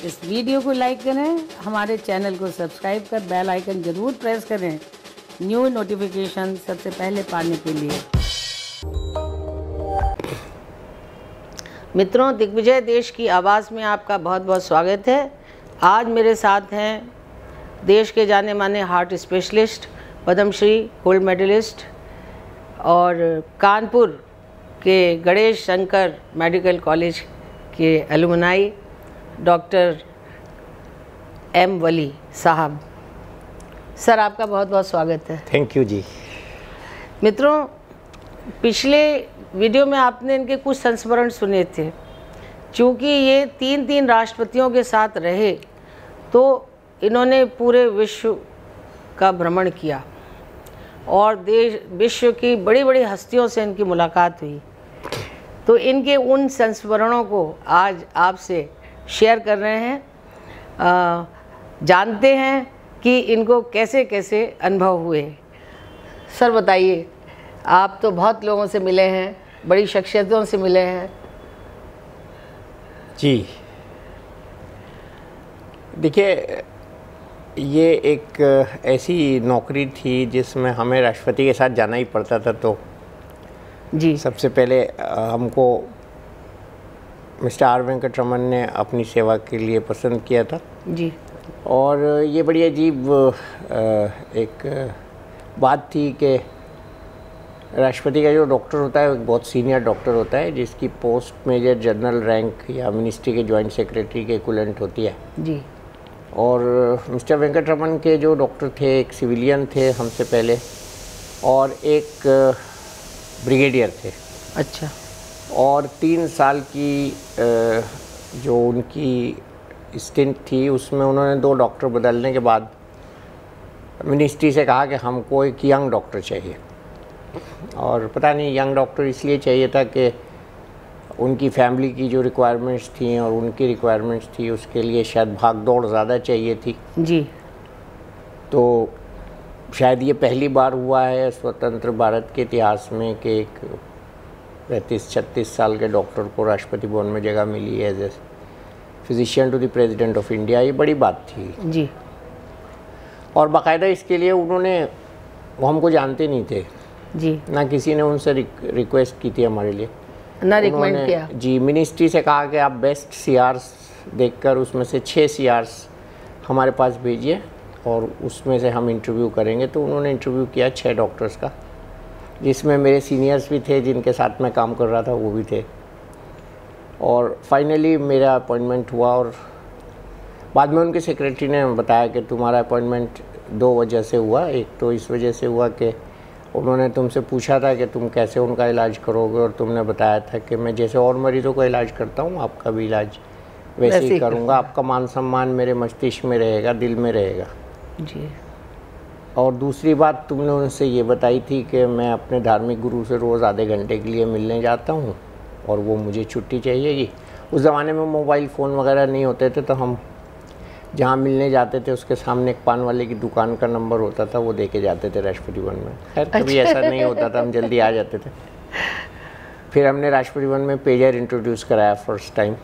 इस वीडियो को लाइक करें, हमारे चैनल को सब्सक्राइब कर बेल आइकन ज़रूर प्रेस करें न्यू नोटिफिकेशन सबसे पहले पाने के लिए। मित्रों, दिग्विजय देश की आवाज़ में आपका बहुत बहुत स्वागत है। आज मेरे साथ हैं देश के जाने माने heart specialist, Padmashri gold medalist और कानपुर के गणेश शंकर मेडिकल कॉलेज के एलुमनाई डॉक्टर एम वली साहब। सर, आपका बहुत बहुत स्वागत है। Thank you ji. मित्रों, पिछले वीडियो में आपने इनके कुछ संस्मरण सुने थे। चूँकि ये तीन राष्ट्रपतियों के साथ रहे तो इन्होंने पूरे विश्व का भ्रमण किया और विश्व की बड़ी बड़ी हस्तियों से इनकी मुलाकात हुई। तो इनके उन संस्मरणों को आज आपसे शेयर कर रहे हैं। जानते हैं कि इनको कैसे कैसे अनुभव हुए। सर बताइए, आप तो बहुत लोगों से मिले हैं, बड़ी शख्सियतों से मिले हैं। जी देखिए, ये एक ऐसी नौकरी थी जिसमें हमें राष्ट्रपति के साथ जाना ही पड़ता था। तो जी, सबसे पहले हमको मिस्टर आर वेंकटरमन ने अपनी सेवा के लिए पसंद किया था। जी। और ये बड़ी अजीब एक बात थी कि राष्ट्रपति का जो डॉक्टर होता है एक बहुत सीनियर डॉक्टर होता है, जिसकी पोस्ट मेजर जनरल रैंक या मिनिस्ट्री के जॉइंट सेक्रेटरी के इक्विवेलेंट होती है। जी। और मिस्टर वेंकटरमन के जो डॉक्टर थे, एक सिविलियन थे हमसे पहले और एक ब्रिगेडियर थे। अच्छा। और 3 साल की जो उनकी स्टिंट थी उसमें उन्होंने 2 डॉक्टर बदलने के बाद मिनिस्ट्री से कहा कि हमको एक यंग डॉक्टर चाहिए। और पता नहीं यंग डॉक्टर इसलिए चाहिए था कि उनकी फैमिली की जो रिक्वायरमेंट्स थी और उनकी रिक्वायरमेंट्स थी उसके लिए शायद भाग दौड़ ज़्यादा चाहिए थी। जी। तो शायद ये पहली बार हुआ है स्वतंत्र भारत के इतिहास में कि एक 35-36 साल के डॉक्टर को राष्ट्रपति भवन में जगह मिली as a physician to the president of India. ये बड़ी बात थी। जी। और बाकायदा इसके लिए वो हमको जानते नहीं थे। जी। ना किसी ने उनसे रिक्वेस्ट की थी हमारे लिए, ना रिकमेंड किया। जी, मिनिस्ट्री से कहा कि आप बेस्ट सीआरस देखकर उसमें से 6 सीआरस हमारे पास भेजिए और उसमें से हम इंटरव्यू करेंगे। तो उन्होंने इंटरव्यू किया 6 डॉक्टर्स का, जिसमें मेरे सीनियर्स भी थे, जिनके साथ मैं काम कर रहा था वो भी थे। और फाइनली मेरा अपॉइंटमेंट हुआ और बाद में उनके सेक्रेटरी ने बताया कि तुम्हारा अपॉइंटमेंट 2 वजह से हुआ। एक तो इस वजह से हुआ कि उन्होंने तुमसे पूछा था कि तुम कैसे उनका इलाज करोगे और तुमने बताया था कि मैं जैसे और मरीज़ों का इलाज करता हूँ आपका भी इलाज वैसे ही करूँगा। आपका मान सम्मान मेरे मस्तिष्क में रहेगा, दिल में रहेगा। जी। और दूसरी बात तुमने उनसे ये बताई थी कि मैं अपने धार्मिक गुरु से रोज़ आधे घंटे के लिए मिलने जाता हूँ और वो मुझे छुट्टी चाहिएगी। उस ज़माने में मोबाइल फ़ोन वगैरह नहीं होते थे, तो हम जहाँ मिलने जाते थे उसके सामने एक पान वाले की दुकान का नंबर होता था, वो दे के जाते थे राष्ट्रपति भवन में। खैर कभी ऐसा नहीं होता था, हम जल्दी आ जाते थे। फिर हमने राष्ट्रपति भवन में पेजर इंट्रोड्यूस कराया फर्स्ट टाइम।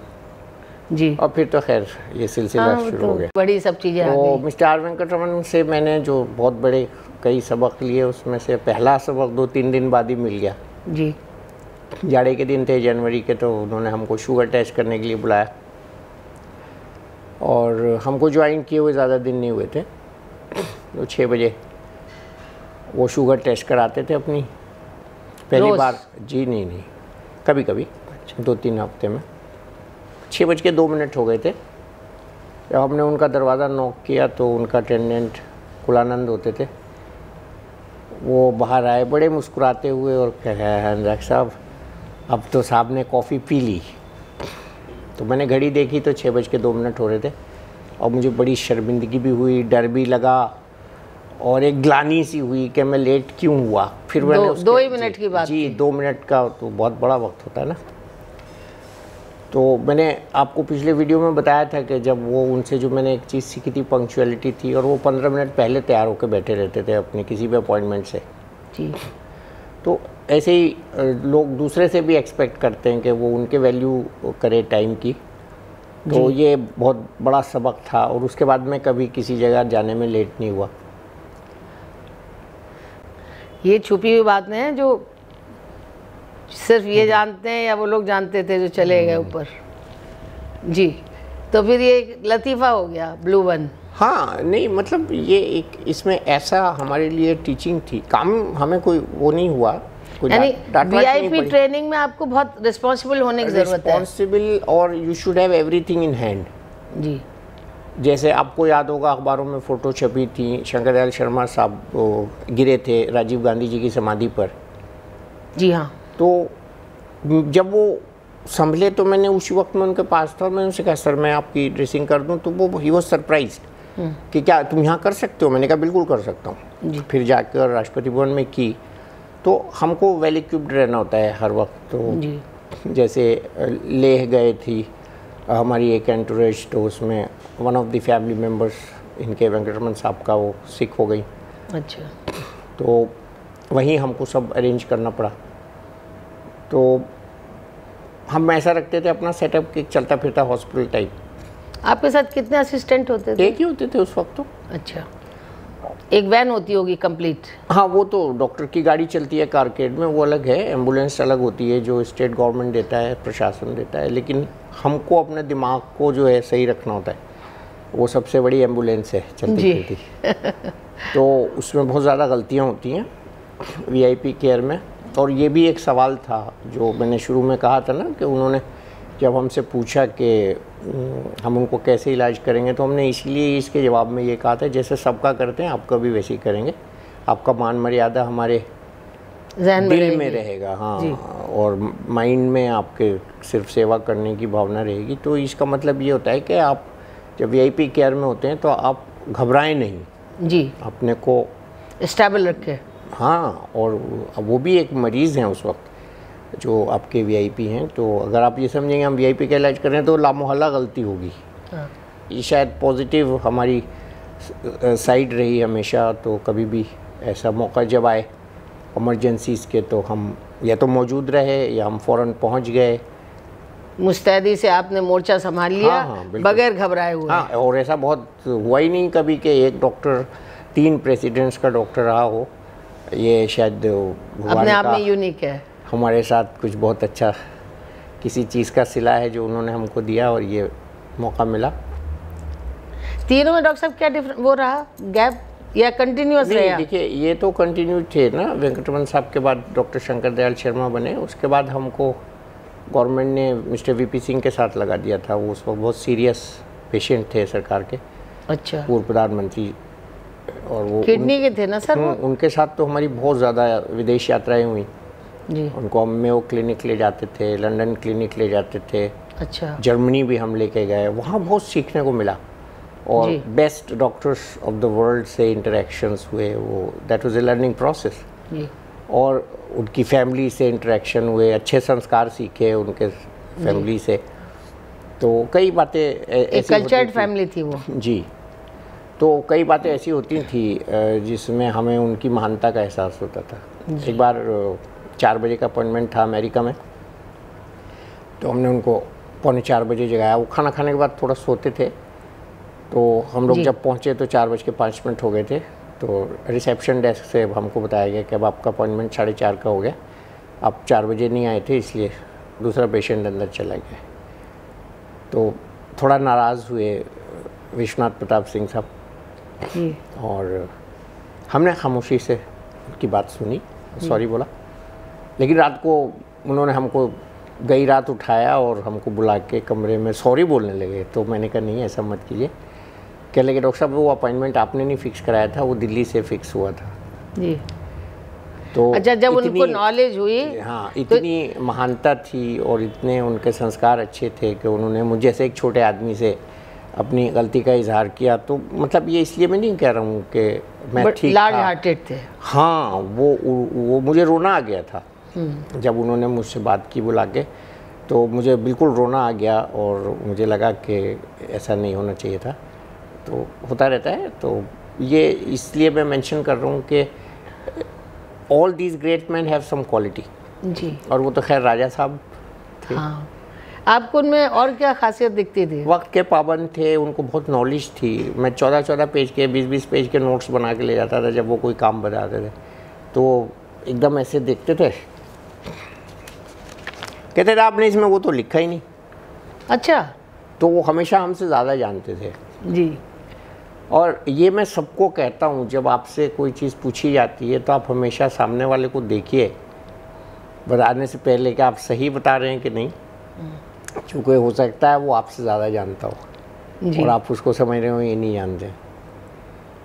जी। और फिर तो खैर ये सिलसिला शुरू हो गया। बड़ी सब चीज़ें आ तो गई। मिस्टर आर वेंकटरमन से मैंने जो बहुत बड़े कई सबक लिए, उसमें से पहला सबक 2-3 दिन बाद ही मिल गया। जी। जाड़े के दिन थे, जनवरी के, तो उन्होंने हमको शुगर टेस्ट करने के लिए बुलाया और हमको ज्वाइन किए हुए ज़्यादा दिन नहीं हुए थे। तो 6 बजे वो शुगर टेस्ट कराते थे अपनी पहली बार। जी नहीं, कभी कभी 2-3 हफ्ते में। 6:02 हो गए थे जब हमने उनका दरवाज़ा नॉक किया तो उनका अटेंडेंट कुलानंद होते थे, वो बाहर आए बड़े मुस्कुराते हुए और कहा, डॉक्टर साहब अब तो साहब ने कॉफ़ी पी ली। तो मैंने घड़ी देखी तो 6:02 हो रहे थे और मुझे बड़ी शर्मिंदगी भी हुई, डर भी लगा और एक ग्लानी सी हुई कि मैं लेट क्यों हुआ। फिर मैंने 2 ही मिनट की बात। जी, 2 मिनट का तो बहुत बड़ा वक्त होता है ना। तो मैंने आपको पिछले वीडियो में बताया था कि जब वो उनसे जो मैंने एक चीज़ सीखी थी पंक्चुअलिटी थी, और वो 15 मिनट पहले तैयार होकर बैठे रहते थे अपने किसी भी अपॉइंटमेंट से। जी। तो ऐसे ही लोग दूसरे से भी एक्सपेक्ट करते हैं कि वो उनके वैल्यू करे टाइम की। तो ये बहुत बड़ा सबक था और उसके बाद में कभी किसी जगह जाने में लेट नहीं हुआ। ये छुपी हुई बात नहीं है जो सिर्फ ये जानते हैं या वो लोग जानते थे जो चले गए ऊपर। जी, तो फिर ये लतीफ़ा हो गया ब्लू वन। हाँ नहीं, मतलब ये एक इसमें ऐसा हमारे लिए टीचिंग थी, काम हमें कोई वो नहीं हुआ, यानी वीआईपी ट्रेनिंग में आपको बहुत रिस्पॉन्सिबल होने की ज़रूरत है। रिस्पॉन्सिबल, और you should have everything in hand. जी, जैसे आपको याद होगा अखबारों में फ़ोटो छपी थी, शंकर दयाल शर्मा साहब गिरे थे राजीव गांधी जी की समाधि पर। जी हाँ। तो जब वो संभले तो मैंने उसी वक्त में उनके पास था और मैंने उनसे कहा सर मैं आपकी ड्रेसिंग कर दूं, तो वो ही वॉज सरप्राइज्ड कि क्या तुम यहाँ कर सकते हो। मैंने कहा बिल्कुल कर सकता हूँ। फिर जाकर राष्ट्रपति भवन में की, तो हमको वेल इक्विप्ड रहना होता है हर वक्त। तो जैसे लेह गए थी हमारी एक एंटोरेज, तो उसमें one of the family members इनके वेंकटरमन साहब का वो सिक हो गई। अच्छा। तो वहीं हमको सब अरेंज करना पड़ा। तो हम ऐसा रखते थे अपना सेटअप कि चलता फिरता हॉस्पिटल टाइप। आपके साथ कितने असिस्टेंट होते थे? एक ही होते थे उस वक्त तो। अच्छा, एक वैन होती होगी कंप्लीट? हाँ, वो तो डॉक्टर की गाड़ी चलती है कारकेड में, वो अलग है। एम्बुलेंस अलग होती है जो स्टेट गवर्नमेंट देता है, प्रशासन देता है। लेकिन हमको अपने दिमाग को जो है सही रखना होता है, वो सबसे बड़ी एम्बुलेंस है चलती फिरती। तो उसमें बहुत ज़्यादा गलतियाँ होती हैं वीआईपी केयर में। और ये भी एक सवाल था जो मैंने शुरू में कहा था ना, कि उन्होंने जब हमसे पूछा कि हम उनको कैसे इलाज करेंगे, तो हमने इसलिए इसके जवाब में ये कहा था जैसे सबका करते हैं आपका भी वैसे ही करेंगे। आपका मान मर्यादा हमारे दिल में रहेगा। हाँ, और माइंड में आपके सिर्फ सेवा करने की भावना रहेगी। तो इसका मतलब ये होता है कि आप जब वीआईपी केयर में होते हैं तो आप घबराएं नहीं जी, अपने को स्टेबल रखें। हाँ, और वो भी एक मरीज़ हैं उस वक्त जो आपके वीआईपी हैं। तो अगर आप ये समझेंगे हम वीआईपी का इलाज कर रहे हैं तो लामोहल्ला गलती होगी। ये शायद पॉजिटिव हमारी साइड रही हमेशा। तो कभी भी ऐसा मौका जब आए इमरजेंसीज़ के, तो हम या तो मौजूद रहे या हम फ़ौरन पहुंच गए। मुस्तैदी से आपने मोर्चा संभाल लिया। हाँ, बगैर घबराए हुए। हाँ, और ऐसा बहुत हुआ ही नहीं कभी कि एक डॉक्टर 3 प्रेसिडेंट्स का डॉक्टर रहा हो। ये शायद अपने आप में यूनिक है। हमारे साथ कुछ बहुत अच्छा किसी चीज़ का सिला है जो उन्होंने हमको दिया और ये मौका मिला। तीनों में डॉक्टर साहब क्या डिफरेंस वो रहा, गैप या कंटिन्यूअस रहा? देखिए, ये तो कंटिन्यू थे ना। वेंकटरमन साहब के बाद डॉक्टर शंकर दयाल शर्मा बने, उसके बाद हमको गवर्नमेंट ने मिस्टर वीपी सिंह के साथ लगा दिया था। वो उस वक्त बहुत सीरियस पेशेंट थे सरकार के। अच्छा। पूर्व प्रधानमंत्री, और वो किडनी के थे ना सर? उनके साथ तो हमारी बहुत ज़्यादा विदेश यात्राएं हुई जी। उनको हम मेयो क्लिनिक ले जाते थे, लंदन क्लिनिक ले जाते थे। अच्छा। जर्मनी भी हम लेके गए, वहाँ बहुत सीखने को मिला। और best doctors of the world से इंटरेक्शंस हुए, वो that was a learning process. और उनकी फैमिली से इंटरेक्शन हुए, अच्छे संस्कार सीखे उनके फैमिली से। तो कई बातें ऐसी कल्चर्ड फैमिली थी वो। जी। तो कई बातें ऐसी होती थी जिसमें हमें उनकी महानता का एहसास होता था। एक बार 4 बजे का अपॉइंटमेंट था अमेरिका में, तो हमने उनको 3:45 बजे जगाया। वो खाना खाने के बाद थोड़ा सोते थे, तो हम लोग जब पहुँचे तो 4:05 हो गए थे। तो रिसेप्शन डेस्क से हमको बताया गया कि अब आपका अपॉइंटमेंट 4:30 का हो गया, आप 4 बजे नहीं आए थे इसलिए दूसरा पेशेंट अंदर चला गया। तो थोड़ा नाराज़ हुए विश्वनाथ प्रताप सिंह साहब, और हमने खामोशी से उनकी बात सुनी, सॉरी बोला। लेकिन रात को उन्होंने हमको गई रात उठाया और हमको बुला के कमरे में सॉरी बोलने लगे। तो मैंने कहा नहीं, ऐसा मत कीजिए। कह लगे डॉक्टर साहब वो अपॉइंटमेंट आपने नहीं फिक्स कराया था, वो दिल्ली से फिक्स हुआ था। जी। तो अच्छा, जब उनको नॉलेज हुई, हाँ, इतनी महानता थी और इतने उनके संस्कार अच्छे थे कि उन्होंने मुझे जैसे एक छोटे आदमी से अपनी गलती का इजहार किया। तो मतलब ये इसलिए मैं नहीं कह रहा हूँ कि मैं ठीक था, लार्ज हार्टेड थे। हाँ, वो मुझे रोना आ गया था जब उन्होंने मुझसे बात की बुला के। तो मुझे बिल्कुल रोना आ गया और मुझे लगा कि ऐसा नहीं होना चाहिए था। तो होता रहता है। तो ये इसलिए मैं मेंशन कर रहा हूँ कि all these great man have some quality. जी। और वो तो खैर राजा साहब थे। हाँ। आपको उनमें और क्या खासियत दिखती थी? वक्त के पाबंद थे, उनको बहुत नॉलेज थी। मैं 14-14 पेज के 20-20 पेज के नोट्स बना के ले जाता था जब वो कोई काम बताते थे, तो एकदम ऐसे देखते थे, कहते थे आपने इसमें वो तो लिखा ही नहीं। अच्छा। तो वो हमेशा हमसे ज़्यादा जानते थे जी। और ये मैं सबको कहता हूँ, जब आपसे कोई चीज़ पूछी जाती है तो आप हमेशा सामने वाले को देखिए बताने से पहले कि आप सही बता रहे हैं कि नहीं, क्योंकि हो सकता है वो आपसे ज़्यादा जानता हो और आप उसको समझ रहे हो ये नहीं जानते।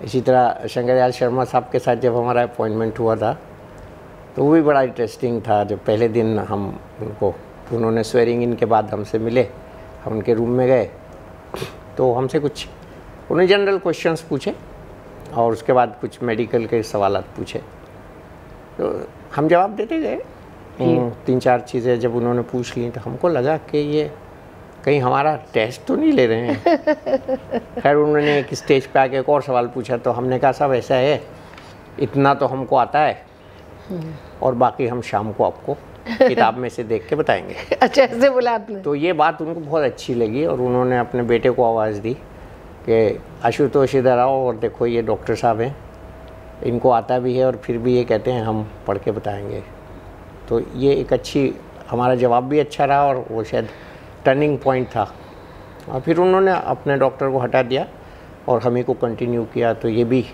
इसी तरह शंकर दयाल शर्मा साहब के साथ जब हमारा अपॉइंटमेंट हुआ था तो वो भी बड़ा इंटरेस्टिंग था। जब पहले दिन हम उन्होंने स्वेरिंग इन के बाद हमसे मिले, हम उनके रूम में गए तो हमसे कुछ उन्हें जनरल क्वेश्चंस पूछे और उसके बाद कुछ मेडिकल के सवाल पूछे, तो हम जवाब देते गए। 3-4 चीज़ें जब उन्होंने पूछ ली तो हमको लगा कि ये कहीं हमारा टेस्ट तो नहीं ले रहे हैं। खैर उन्होंने एक स्टेज पे आके एक और सवाल पूछा तो हमने कहा साहब ऐसा है, इतना तो हमको आता है और बाकी हम शाम को आपको किताब में से देख के बताएंगे। अच्छा, ऐसे बोला आपने? तो ये बात उनको बहुत अच्छी लगी और उन्होंने अपने बेटे को आवाज़ दी कि आशुतोष इधर आओ और देखो ये डॉक्टर साहब हैं, इनको आता भी है और फिर भी ये कहते हैं हम पढ़ के बताएंगे। तो ये एक अच्छी, हमारा जवाब भी अच्छा रहा और वो शायद टर्निंग पॉइंट था। और फिर उन्होंने अपने डॉक्टर को हटा दिया और हमें को कंटिन्यू किया, तो ये भी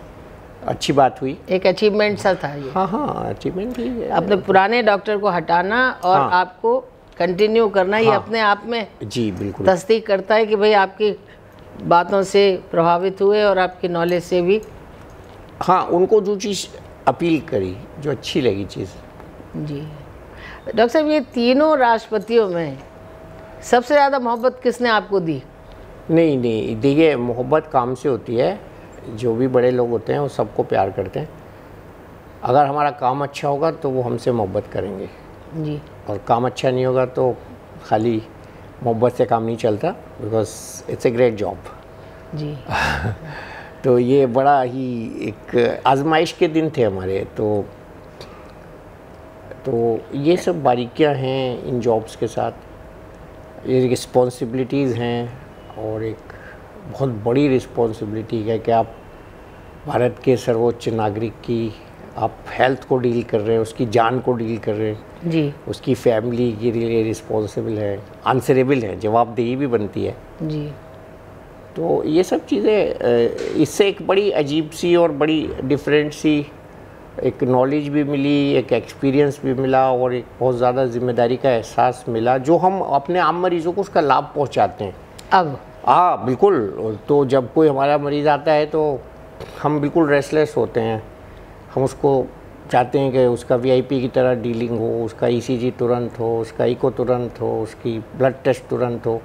अच्छी बात हुई। एक अचीवमेंट सा था ये। हाँ, अचीवमेंट ही है। अपने पुराने डॉक्टर को हटाना और आपको कंटिन्यू करना, ये अपने आप में जी बिल्कुल तस्दीक करता है कि भाई आपकी बातों से प्रभावित हुए और आपकी नॉलेज से भी। हाँ, उनको जो चीज़ अपील करी, जो अच्छी लगी चीज़। जी डॉक्टर साहब, ये तीनों राष्ट्रपतियों में सबसे ज़्यादा मोहब्बत किसने आपको दी? नहीं, देखिए मोहब्बत काम से होती है। जो भी बड़े लोग होते हैं वो सबको प्यार करते हैं। अगर हमारा काम अच्छा होगा तो वो हमसे मोहब्बत करेंगे जी, और काम अच्छा नहीं होगा तो खाली मोहब्बत से काम नहीं चलता, because it's a great job जी। तो ये बड़ा ही एक आजमाइश के दिन थे हमारे। तो ये सब बारीकियां हैं इन जॉब्स के साथ, ये रिस्पॉन्सिबिलिटीज़ हैं और एक बहुत बड़ी रिस्पॉन्सिबिलिटी है कि आप भारत के सर्वोच्च नागरिक की आप हेल्थ को डील कर रहे हैं, उसकी जान को डील कर रहे हैं जी, उसकी फैमिली के लिए रिस्पॉन्सिबल है, आंसरेबल है, जवाबदेही भी बनती है जी। तो ये सब चीज़ें, इससे एक बड़ी अजीब सी और बड़ी डिफरेंट सी एक नॉलेज भी मिली, एक एक्सपीरियंस भी मिला और एक बहुत ज़्यादा जिम्मेदारी का एहसास मिला, जो हम अपने आम मरीज़ों को उसका लाभ पहुंचाते हैं अब। हाँ बिल्कुल। तो जब कोई हमारा मरीज़ आता है तो हम बिल्कुल रेस्टलेस होते हैं, हम उसको चाहते हैं कि उसका वीआईपी की तरह डीलिंग हो, उसका ईसीजी तुरंत हो, उसका इको तुरंत हो, उसकी ब्लड टेस्ट तुरंत हो।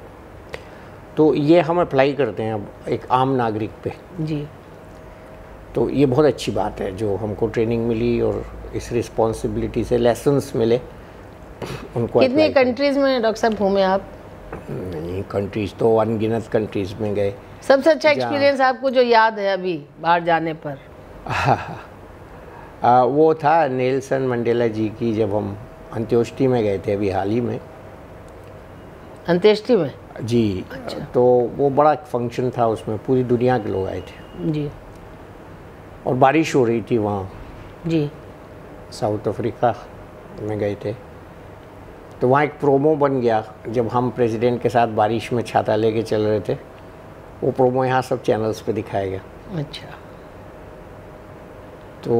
तो ये हम अप्लाई करते हैं अब एक आम नागरिक पे जी। तो ये बहुत अच्छी बात है जो हमको ट्रेनिंग मिली और इस रिस्पॉन्सिबिलिटी से लेसन्स मिले उनको। कितनी कंट्रीज़ में डॉक्टर साहब घूमे आप? नहीं, कंट्रीज़ तो अनगिनत कंट्रीज़ में गए। सबसे अच्छा एक्सपीरियंस आपको जो याद है अभी बाहर जाने पर? वो था नेल्सन मंडेला जी की, जब हम अंत्येष्टि में गए थे अभी हाल ही में। अंत्येष्टि में? जी। अच्छा। तो वो बड़ा फंक्शन था, उसमें पूरी दुनिया के लोग आए थे जी, और बारिश हो रही थी वहाँ जी। साउथ अफ्रीका में गए थे तो वहाँ एक प्रोमो बन गया, जब हम प्रेसिडेंट के साथ बारिश में छाता लेके चल रहे थे, वो प्रोमो यहाँ सब चैनल्स पे दिखाया गया। अच्छा। तो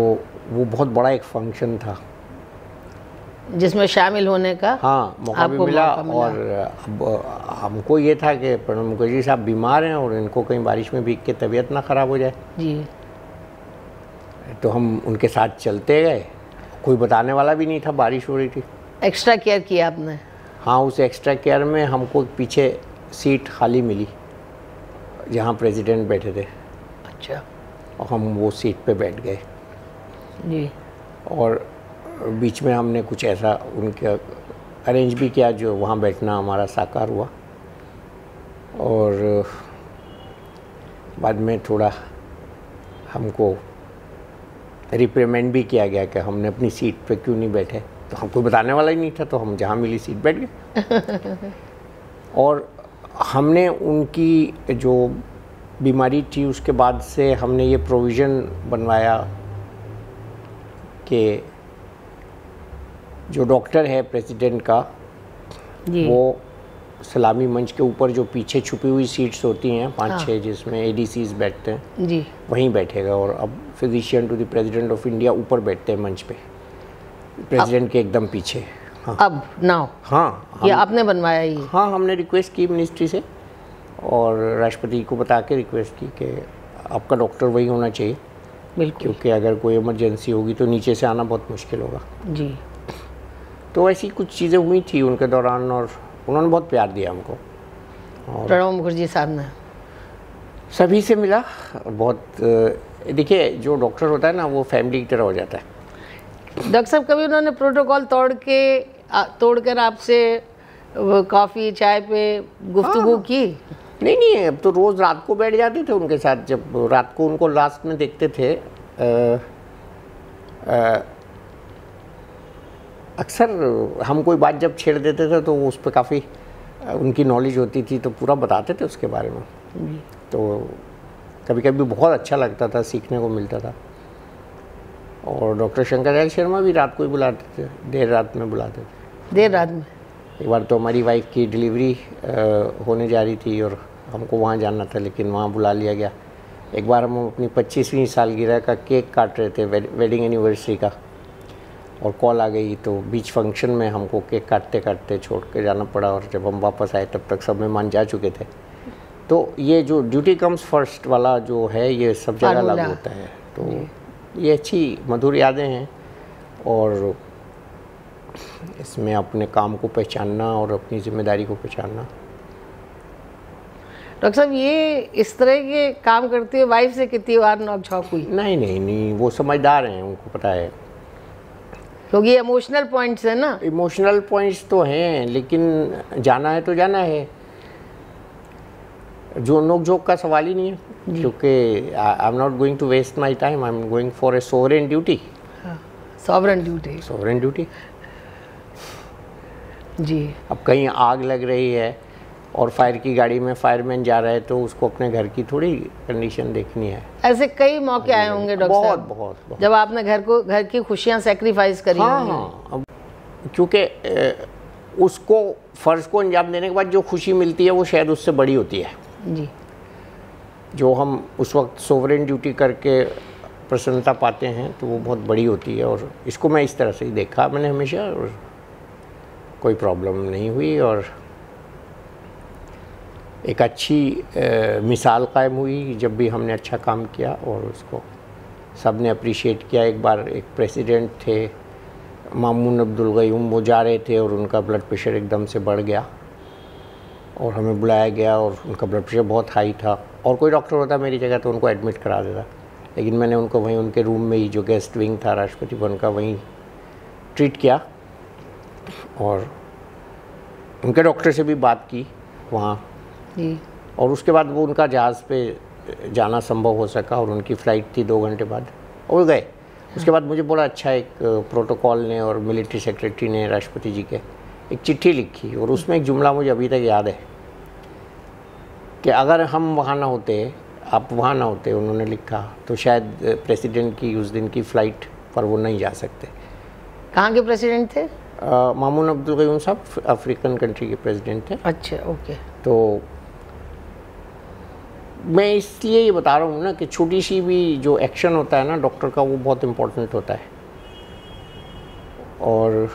वो बहुत बड़ा एक फंक्शन था जिसमें शामिल होने का हाँ मौका भी मिला। और अब हमको ये था कि प्रणब मुखर्जी साहब बीमार हैं और इनको कहीं बारिश में भीग के तबीयत ना ख़राब हो जाए जी। तो हम उनके साथ चलते गए, कोई बताने वाला भी नहीं था, बारिश हो रही थी। एक्स्ट्रा केयर किया आपने? हाँ, उस एक्स्ट्रा केयर में हमको पीछे सीट खाली मिली जहाँ प्रेसिडेंट बैठे थे। अच्छा। और हम वो सीट पे बैठ गए जी। और बीच में हमने कुछ ऐसा उनके अरेंज भी किया जो वहाँ बैठना हमारा साकार हुआ। और बाद में थोड़ा हमको रिप्रेमेंड भी किया गया कि हमने अपनी सीट पे क्यों नहीं बैठे, तो हमको बताने वाला ही नहीं था, तो हम जहाँ मिली सीट बैठ गए। और हमने उनकी जो बीमारी थी उसके बाद से हमने ये प्रोविज़न बनवाया कि जो डॉक्टर है प्रेसिडेंट का जी। वो सलामी मंच के ऊपर जो पीछे छुपी हुई सीट्स होती हैं 5-6 जिसमें एडीसीज बैठते हैं जी, वहीं बैठेगा। और अब physician to the president of India ऊपर बैठते हैं मंच पे, प्रेसिडेंट के एकदम पीछे। हाँ अब नाउ हाँ ये आपने बनवाया ये? हाँ, हमने रिक्वेस्ट की मिनिस्ट्री से और राष्ट्रपति को बता के रिक्वेस्ट की कि आपका डॉक्टर वही होना चाहिए, बिल्कुल, क्योंकि अगर कोई इमरजेंसी होगी तो नीचे से आना बहुत मुश्किल होगा। जी। तो ऐसी कुछ चीज़ें हुई थी उनके दौरान और उन्होंने बहुत प्यार दिया हमको। और प्रणब मुखर्जी साहब ने सभी से मिला बहुत। देखिए, जो डॉक्टर होता है ना वो फैमिली की तरह हो जाता है। डॉक्टर साहब, कभी उन्होंने प्रोटोकॉल तोड़कर आपसे कॉफ़ी चाय पे गुफ्तगू की? नहीं, अब तो रोज़ रात को बैठ जाते थे उनके साथ। जब रात को उनको लास्ट में देखते थे अक्सर हम कोई बात जब छेड़ देते थे तो उस पर काफ़ी उनकी नॉलेज होती थी तो पूरा बताते थे उसके बारे में। तो कभी कभी बहुत अच्छा लगता था, सीखने को मिलता था। और डॉक्टर शंकर दयाल शर्मा भी रात को ही बुलाते थे, देर रात में बुलाते थे। देर रात में? एक बार तो हमारी वाइफ की डिलीवरी होने जा रही थी और हमको वहाँ जाना था, लेकिन वहाँ बुला लिया गया। एक बार हम अपनी 25वीं सालगिरह का केक काट रहे थे, वेडिंग एनिवर्सरी का, और कॉल आ गई तो बीच फंक्शन में हमको केक काटते काटते छोड़ के जाना पड़ा। और जब हम वापस आए तब तक सब मेहमान जा चुके थे। तो ये जो ड्यूटी कम्स फर्स्ट वाला जो है ये सब जगह लागू होता है। तो ये अच्छी मधुर यादें हैं और इसमें अपने काम को पहचानना और अपनी जिम्मेदारी को पहचानना। डॉक्टर साहब, ये इस तरह के काम करते हुए वाइफ से कितनी बार नोक-झोंक हुई? नहीं, वो समझदार हैं, उनको पता है। क्योंकि इमोशनल पॉइंट्स है ना? इमोशनल पॉइंट्स तो हैं, लेकिन जाना है तो जाना है। जो नोक झोंक का सवाल ही नहीं है, क्योंकि I am not going to waste my time, I am going for a sovereign duty. Sovereign duty. Sovereign duty. जी। अब कहीं आग लग रही है और फायर की गाड़ी में फायरमैन जा रहा है तो उसको अपने घर की थोड़ी कंडीशन देखनी है। ऐसे कई मौके आए होंगे डॉक्टर साहब, बहुत जब आपने घर की खुशियां सेक्रीफाइस करी होंगी। हाँ, अब क्योंकि उसको फ़र्ज़ को अंजाम देने के बाद जो खुशी मिलती है वो शायद उससे बड़ी होती है। जी। जो हम उस वक्त सोवरेन ड्यूटी करके प्रसन्नता पाते हैं तो वो बहुत बड़ी होती है। और इसको मैं इस तरह से ही देखा मैंने हमेशा, और कोई प्रॉब्लम नहीं हुई और एक अच्छी मिसाल कायम हुई जब भी हमने अच्छा काम किया और उसको सब ने अप्रिशिएट किया। एक बार एक प्रेसिडेंट थे मामून अब्दुल गयूम, वो जा रहे थे और उनका ब्लड प्रेशर एकदम से बढ़ गया और हमें बुलाया गया और उनका ब्लड प्रेशर बहुत हाई था। और कोई डॉक्टर होता मेरी जगह तो उनको एडमिट करा देता, लेकिन मैंने उनको वहीं उनके रूम में ही, जो गेस्ट विंग था राष्ट्रपति भवन का, वहीं ट्रीट किया। और उनके डॉक्टर से भी बात की वहाँ जी। और उसके बाद वो उनका जहाज़ पे जाना संभव हो सका और उनकी फ़्लाइट थी 2 घंटे बाद और गए। उसके बाद मुझे बड़ा अच्छा एक प्रोटोकॉल ने और मिलिट्री सेक्रेटरी ने राष्ट्रपति जी के एक चिट्ठी लिखी और उसमें एक जुमला मुझे अभी तक याद है कि अगर हम वहाँ ना होते, आप वहाँ ना होते, उन्होंने लिखा, तो शायद प्रेसिडेंट की उस दिन की फ़्लाइट पर वो नहीं जा सकते। कहाँ के प्रेसिडेंट थे? मामून अब्दुल गयूम साहब अफ्रीकन कंट्री के प्रेसिडेंट थे। अच्छा, ओके। तो मैं इसलिए ये बता रहा हूँ ना कि छोटी सी भी जो एक्शन होता है ना डॉक्टर का, वो बहुत इम्पोर्टेंट होता है। और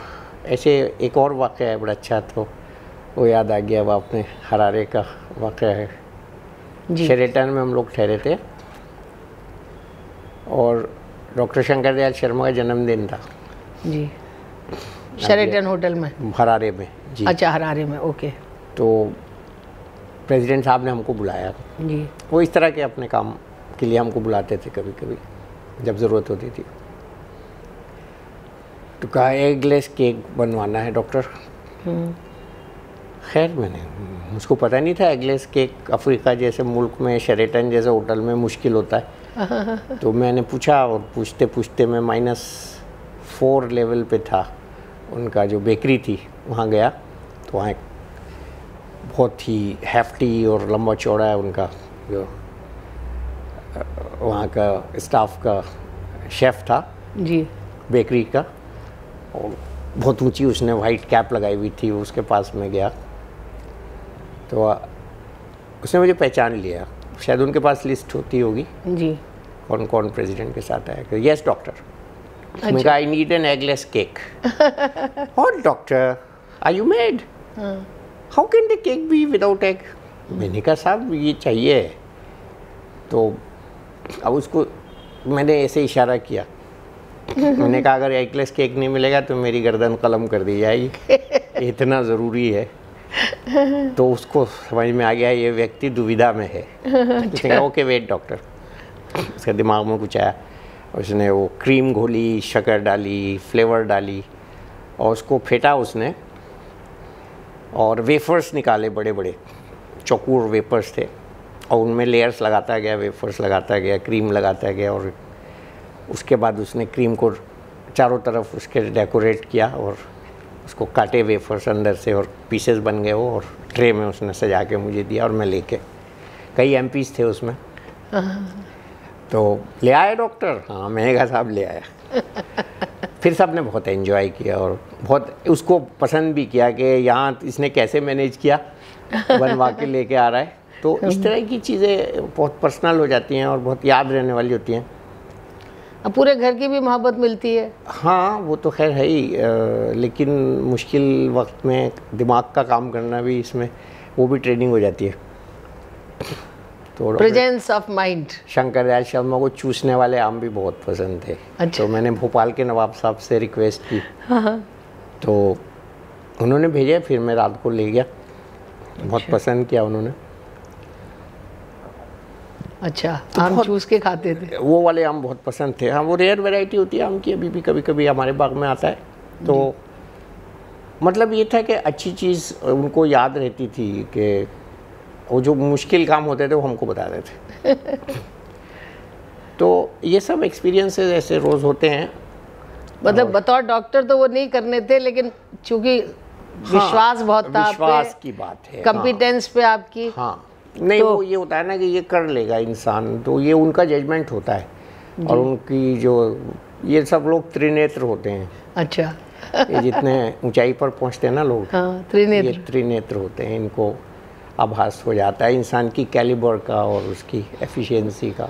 ऐसे एक और वाक़या है बड़ा अच्छा, तो वो याद आ गया, वो आपने हरारे का वाक़या है। शेरेटन में हम लोग ठहरे थे और डॉक्टर शंकर दयाल शर्मा का जन्मदिन था। जी। शेरेटन होटल में? हरारे में जी। अच्छा, हरारे में, ओके। तो प्रेसिडेंट साहब ने हमको बुलाया जी। वो इस तरह के अपने काम के लिए हमको बुलाते थे कभी कभी जब ज़रूरत होती थी। तो कहा एगलेस केक बनवाना है डॉक्टर। खैर मुझको पता नहीं था एगलेस केक अफ्रीका जैसे मुल्क में, शेरेटन जैसे होटल में मुश्किल होता है। तो मैंने पूछा और पूछते पूछते मैं -4 लेवल पे था, उनका जो बेकरी थी वहाँ गया। तो वहाँ बहुत ही हैफ्टी और लंबा चौड़ा है उनका जो वहाँ का स्टाफ का शेफ़ था जी, बेकरी का, और बहुत ऊंची उसने वाइट कैप लगाई हुई थी। उसके पास में गया तो उसने मुझे पहचान लिया, शायद उनके पास लिस्ट होती होगी जी। कौन कौन प्रेसिडेंट के साथ आया। यस डॉक्टर, मैंने कहा I need an eggless cake. और doctor are you mad, how can the cake be without egg. मैंने कहा साहब ये चाहिए। तो अब उसको मैंने ऐसे इशारा किया, मैंने कहा अगर एगलेस केक नहीं मिलेगा तो मेरी गर्दन कलम कर दी जाएगी, इतना ज़रूरी है। तो उसको समझ में आ गया ये व्यक्ति दुविधा में है। उसने कहा ओके वेट डॉक्टर। उसके दिमाग में कुछ आया, उसने वो क्रीम घोली, शक्कर डाली, फ्लेवर डाली और उसको फेंटा उसने, और वेफर्स निकाले, बड़े बड़े चौकोर वेफर्स थे, और उनमें लेयर्स लगाता गया, वेफर्स लगाता गया, क्रीम लगाता गया, और उसके बाद उसने क्रीम को चारों तरफ उसके डेकोरेट किया और उसको काटे वेफर्स अंदर से, और पीसेस बन गए वो, और ट्रे में उसने सजा के मुझे दिया, और मैं लेके, कई एमपीज़ थे उसमें। तो ले आए डॉक्टर, हाँ मैंने कहा साहब ले आया। फिर सब ने बहुत एंजॉय किया और बहुत उसको पसंद भी किया कि यहाँ इसने कैसे मैनेज किया, बनवा के लेके आ रहा है। तो इस तरह की चीज़ें बहुत पर्सनल हो जाती हैं और बहुत याद रहने वाली होती हैं। अब पूरे घर की भी मोहब्बत मिलती है। हाँ वो तो खैर है ही, लेकिन मुश्किल वक्त में दिमाग का काम करना भी, इसमें वो भी ट्रेनिंग हो जाती है। तो presence of mind. Shankar Dayal Sharma को चूसने वाले आम भी बहुत पसंद थे। अच्छा। तो मैंने भोपाल के नवाब साहब से रिक्वेस्ट की, हाँ। तो उन्होंने भेजा, फिर मैं रात को ले गया। बहुत पसंद किया उन्होंने। अच्छा, आम चूस के खाते थे? वो वाले आम बहुत पसंद थे। हाँ वो रेयर वैरायटी होती है आम की, अभी भी कभी कभी हमारे बाग में आता है। तो मतलब ये था कि अच्छी चीज़ उनको याद रहती थी कि वो जो मुश्किल काम होते थे वो हमको बता देते थे। तो ये सब एक्सपीरियंसेस ऐसे रोज़ होते हैं। मतलब बतौर डॉक्टर तो वो नहीं करने थे, लेकिन चूंकि विश्वास बहुत था, विश्वास की बात है, कॉम्पिटेंस पे आपकी। हाँ नहीं तो, वो ये होता है ना कि ये कर लेगा इंसान, तो ये उनका जजमेंट होता है। और उनकी जो ये सब लोग त्रिनेत्र होते हैं। अच्छा। ये जितने ऊंचाई पर पहुंचते हैं ना लोग, हाँ, त्रिनेत्र। ये त्रिनेत्र होते हैं। इनको आभास हो जाता है इंसान की कैलिबर का और उसकी एफिशिएंसी का,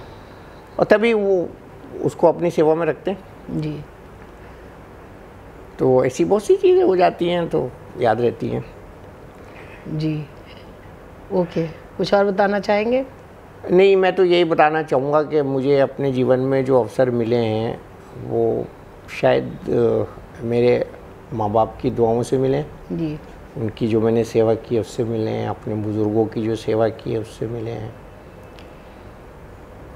और तभी वो उसको अपनी सेवा में रखते हैं। जी। तो ऐसी बहुत सी चीज़ें हो जाती हैं तो याद रहती हैं। जी ओके, कुछ और बताना चाहेंगे? नहीं, मैं तो यही बताना चाहूँगा कि मुझे अपने जीवन में जो अवसर मिले हैं वो शायद मेरे माँ बाप की दुआओं से मिले, जी। उनकी जो मैंने सेवा की उससे मिले हैं, अपने बुज़ुर्गों की जो सेवा की है उससे मिले हैं।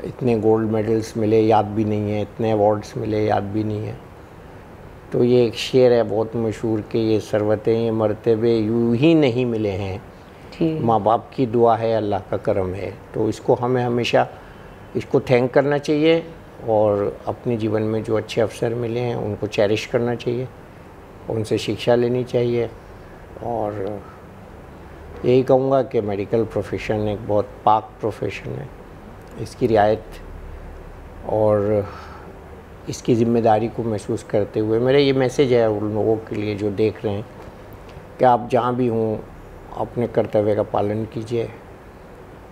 इतने गोल्ड मेडल्स मिले याद भी नहीं है, इतने अवार्ड्स मिले याद भी नहीं है। तो ये एक शेर है बहुत मशहूर कि ये सरवतें ये मर्तबे यूँ ही नहीं मिले हैं, माँ बाप की दुआ है, अल्लाह का करम है। तो इसको हमें हमेशा इसको थैंक करना चाहिए, और अपने जीवन में जो अच्छे अवसर मिले हैं उनको चेरिश करना चाहिए, उनसे शिक्षा लेनी चाहिए। और यही कहूँगा कि मेडिकल प्रोफेशन एक बहुत पाक प्रोफेशन है, इसकी रियायत और इसकी ज़िम्मेदारी को महसूस करते हुए मेरा ये मैसेज है उन लोगों के लिए जो देख रहे हैं कि आप जहाँ भी हों अपने कर्तव्य का पालन कीजिए।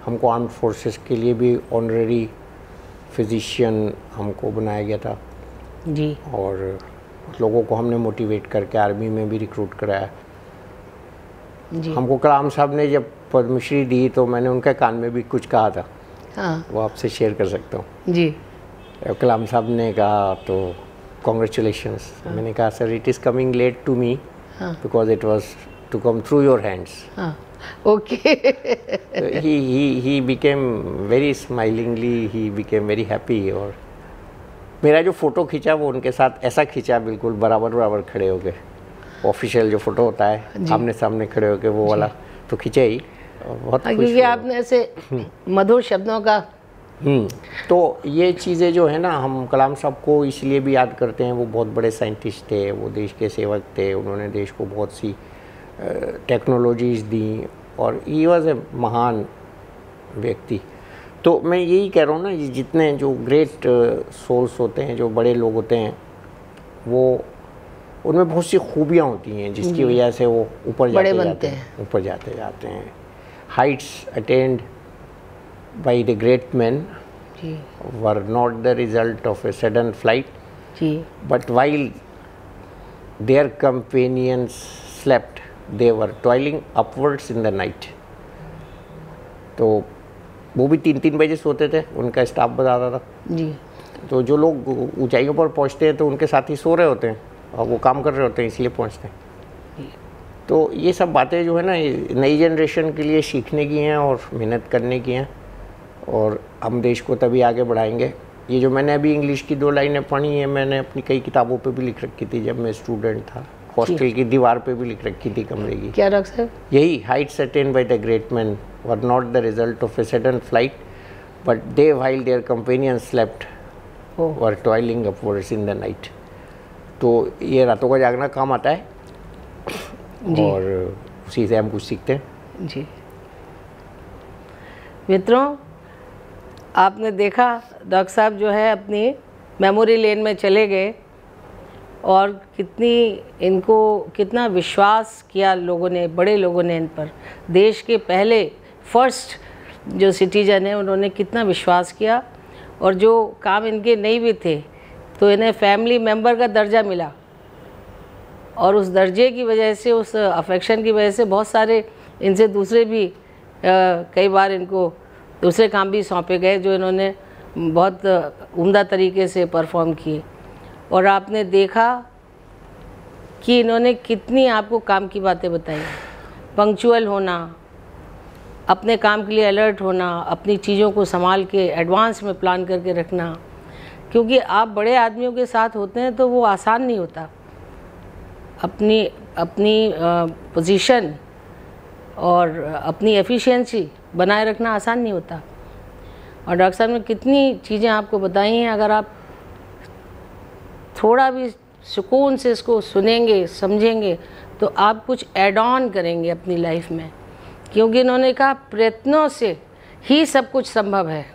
हमको आर्म फोर्सेस के लिए भी ऑनररी फिजिशियन हमको बनाया गया था जी, और लोगों को हमने मोटिवेट करके आर्मी में भी रिक्रूट कराया जी। हमको कलाम साहब ने जब पद्मश्री दी तो मैंने उनके कान में भी कुछ कहा था। हाँ। वो आपसे शेयर कर सकता हूँ जी। कलाम साहब ने कहा तो कॉन्ग्रेचुलेशंस। मैंने कहा sir it is coming late to me because it was to come through your hands. Okay. he became very smilingly, he became very happy। और मेरा जो फ़ोटो खींचा वो उनके साथ ऐसा खींचा बिल्कुल बराबर बराबर खड़े हो गए। ऑफिशियल जो फ़ोटो होता है आमने सामने खड़े हो गए वो वाला तो खींचा ही। बहुत खुश क्योंकि आपने ऐसे मधुर शब्दों का तो ये चीज़ें जो है ना, हम कलाम साहब को इसलिए भी याद करते हैं, वो बहुत बड़े साइंटिस्ट थे, वो देश के सेवक थे, उन्होंने देश को बहुत सी टेक्नोलॉजीज़ दी और ही वॉज ए महान व्यक्ति। तो मैं यही कह रहा हूँ ना, ये जितने जो ग्रेट सोल्स होते हैं, जो बड़े लोग होते हैं, वो उनमें बहुत सी खूबियाँ होती हैं जिसकी वजह से वो ऊपर जाते जाते हैं। Heights attained by the great man were not the result of a sudden flight, but while their companions slept they were toiling upwards in the night. तो वो भी 3-3 बजे सोते थे, उनका स्टाफ बताता था जी। तो जो लोग ऊंचाइयों पर पहुंचते हैं तो उनके साथ ही सो रहे होते हैं और वो काम कर रहे होते हैं, इसलिए पहुंचते हैं। तो ये सब बातें जो है ना, नई जनरेशन के लिए सीखने की हैं और मेहनत करने की हैं, और हम देश को तभी आगे बढ़ाएंगे। ये जो मैंने अभी इंग्लिश की 2 लाइनें पढ़ी हैं, मैंने अपनी कई किताबों पे भी लिख रखी थी जब मैं स्टूडेंट था, हॉस्टल की दीवार पे भी लिख रखी थी कमरे की। क्या डॉक्टर साहब? यही, heights attained by the great man were not the result of a sudden flight, but they while their companions slept were toiling upwards in the night. तो ये रातों का जागना काम आता है और उसी से हम कुछ सीखते हैं जी। मित्रों, आपने देखा डॉक्टर साहब जो है अपनी मेमोरी लेन में चले गए और कितना विश्वास किया लोगों ने, बड़े लोगों ने इन पर। देश के पहले फर्स्ट जो सिटीजन है उन्होंने कितना विश्वास किया, और जो काम इनके नहीं भी थे तो इन्हें फैमिली मेंबर का दर्जा मिला, और उस दर्जे की वजह से, उस अफेक्शन की वजह से बहुत सारे इनसे दूसरे भी कई बार इनको दूसरे काम भी सौंपे गए जो इन्होंने बहुत उम्दा तरीके से परफॉर्म किए। और आपने देखा कि इन्होंने कितनी आपको काम की बातें बताई। पंक्चुअल होना, अपने काम के लिए अलर्ट होना, अपनी चीज़ों को संभाल के एडवांस में प्लान करके रखना, क्योंकि आप बड़े आदमियों के साथ होते हैं तो वो आसान नहीं होता। अपनी पोजीशन और अपनी एफिशिएंसी बनाए रखना आसान नहीं होता। और डॉक्टर साहब ने कितनी चीज़ें आपको बताई हैं, अगर आप थोड़ा भी सुकून से इसको सुनेंगे, समझेंगे, तो आप कुछ ऐड ऑन करेंगे अपनी लाइफ में, क्योंकि इन्होंने कहा प्रयत्नों से ही सब कुछ संभव है।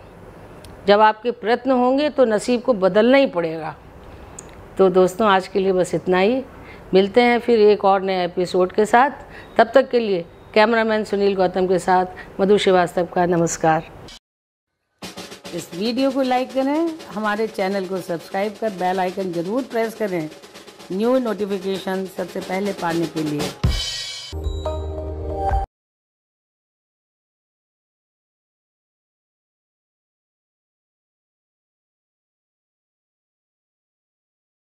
जब आपके प्रयत्न होंगे तो नसीब को बदलना ही पड़ेगा। तो दोस्तों, आज के लिए बस इतना ही। मिलते हैं फिर एक और नए एपिसोड के साथ। तब तक के लिए कैमरामैन सुनील गौतम के साथ मधु श्रीवास्तव का नमस्कार। इस वीडियो को लाइक करें, हमारे चैनल को सब्सक्राइब कर बेल आइकन ज़रूर प्रेस करें न्यू नोटिफिकेशन सबसे पहले पाने के लिए।